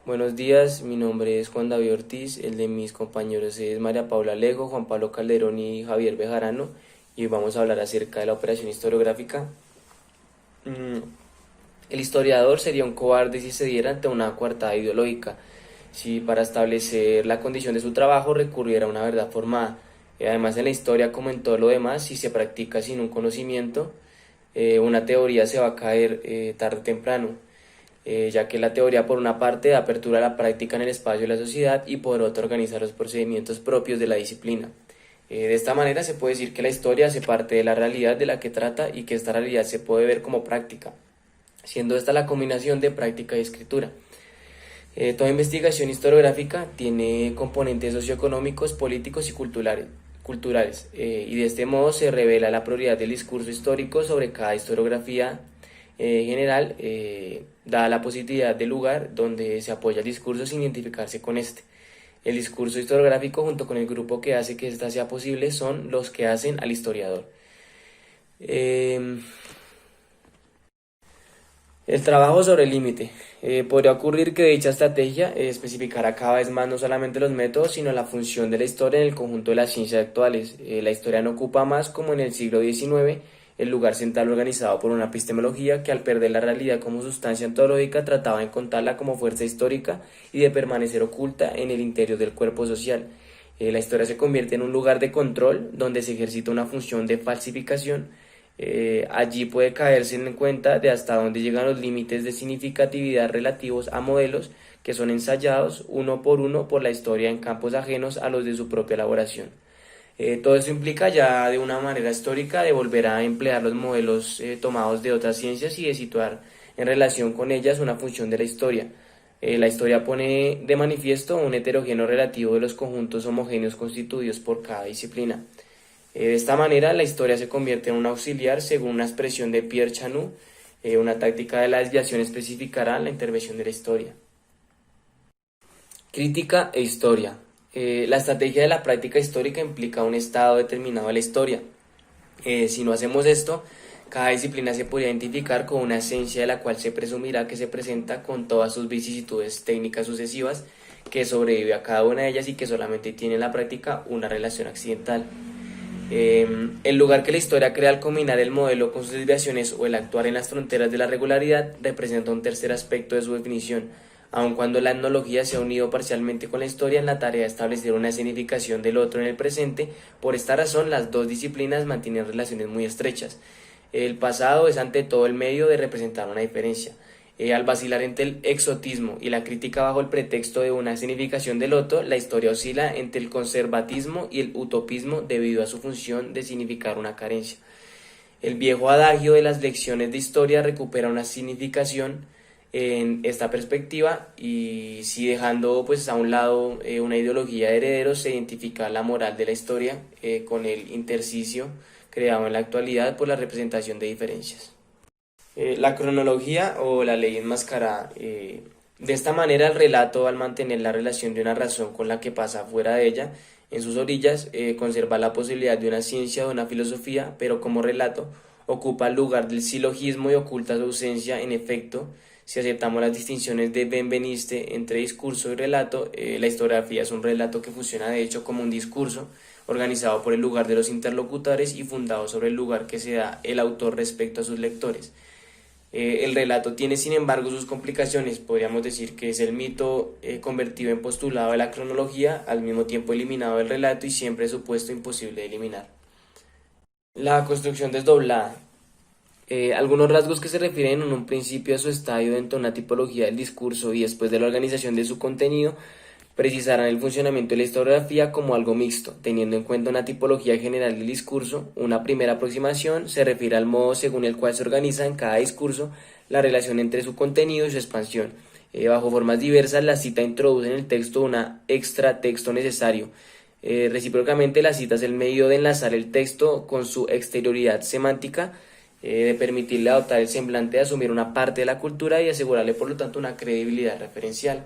Buenos días, mi nombre es Juan David Ortiz, el de mis compañeros es María Paula Alejo, Juan Pablo Calderón y Javier Bejarano, y hoy vamos a hablar acerca de la operación historiográfica. Mm, El historiador sería un cobarde si se diera ante una coartada ideológica, si para establecer la condición de su trabajo recurriera a una verdad formada. Además, en la historia, como en todo lo demás, si se practica sin un conocimiento, una teoría se va a caer tarde o temprano, ya que la teoría por una parte da apertura a la práctica en el espacio de la sociedad y por otra organiza los procedimientos propios de la disciplina. De esta manera se puede decir que la historia hace parte de la realidad de la que trata y que esta realidad se puede ver como práctica, siendo esta la combinación de práctica y escritura. Toda investigación historiográfica tiene componentes socioeconómicos, políticos y culturales, y de este modo se revela la prioridad del discurso histórico sobre cada historiografía general, da la positividad del lugar donde se apoya el discurso sin identificarse con este. El discurso historiográfico junto con el grupo que hace que ésta sea posible son los que hacen al historiador. Eh, el trabajo sobre el límite. Podría ocurrir que dicha estrategia especificara cada vez más no solamente los métodos, sino la función de la historia en el conjunto de las ciencias actuales. La historia no ocupa más, como en el siglo XIX, el lugar central organizado por una epistemología que al perder la realidad como sustancia ontológica trataba de encontrarla como fuerza histórica y de permanecer oculta en el interior del cuerpo social. La historia se convierte en un lugar de control donde se ejercita una función de falsificación. Allí puede caerse en cuenta de hasta dónde llegan los límites de significatividad relativos a modelos que son ensayados uno por la historia en campos ajenos a los de su propia elaboración. Todo eso implica ya de una manera histórica de volver a emplear los modelos tomados de otras ciencias y de situar en relación con ellas una función de la historia. La historia pone de manifiesto un heterogéneo relativo de los conjuntos homogéneos constituidos por cada disciplina. De esta manera, la historia se convierte en un auxiliar, según una expresión de Pierre Chanu. Una táctica de la desviación especificará la intervención de la historia. Crítica e historia. La estrategia de la práctica histórica implica un estado determinado de la historia. Si no hacemos esto, cada disciplina se podría identificar con una esencia de la cual se presumirá que se presenta con todas sus vicisitudes técnicas sucesivas, que sobrevive a cada una de ellas y que solamente tiene en la práctica una relación accidental. El lugar que la historia crea al combinar el modelo con sus desviaciones o el actuar en las fronteras de la regularidad representa un tercer aspecto de su definición, aun cuando la etnología se ha unido parcialmente con la historia en la tarea de establecer una significación del otro en el presente. Por esta razón, las dos disciplinas mantienen relaciones muy estrechas. El pasado es ante todo el medio de representar una diferencia. Al vacilar entre el exotismo y la crítica bajo el pretexto de una significación del otro, la historia oscila entre el conservatismo y el utopismo debido a su función de significar una carencia. El viejo adagio de las lecciones de historia recupera una significación en esta perspectiva, y si dejando pues a un lado una ideología de herederos, se identifica la moral de la historia con el intersticio creado en la actualidad por la representación de diferencias. La cronología o la ley enmascarada. De esta manera, el relato, al mantener la relación de una razón con la que pasa fuera de ella, en sus orillas, conserva la posibilidad de una ciencia o de una filosofía, pero como relato ocupa el lugar del silogismo y oculta su ausencia. En efecto, si aceptamos las distinciones de Benveniste entre discurso y relato, la historiografía es un relato que funciona de hecho como un discurso organizado por el lugar de los interlocutores y fundado sobre el lugar que se da el autor respecto a sus lectores. El relato tiene, sin embargo, sus complicaciones. Podríamos decir que es el mito convertido en postulado de la cronología, al mismo tiempo eliminado del relato y siempre supuesto imposible de eliminar. La construcción desdoblada. Algunos rasgos que se refieren en un principio a su estadio dentro de una tipología del discurso y después de la organización de su contenido precisarán el funcionamiento de la historiografía como algo mixto, teniendo en cuenta una tipología general del discurso. Una primera aproximación se refiere al modo según el cual se organiza en cada discurso la relación entre su contenido y su expansión. Bajo formas diversas, la cita introduce en el texto una extra texto necesario. Recíprocamente, la cita es el medio de enlazar el texto con su exterioridad semántica, de permitirle adoptar el semblante de asumir una parte de la cultura y asegurarle por lo tanto una credibilidad referencial.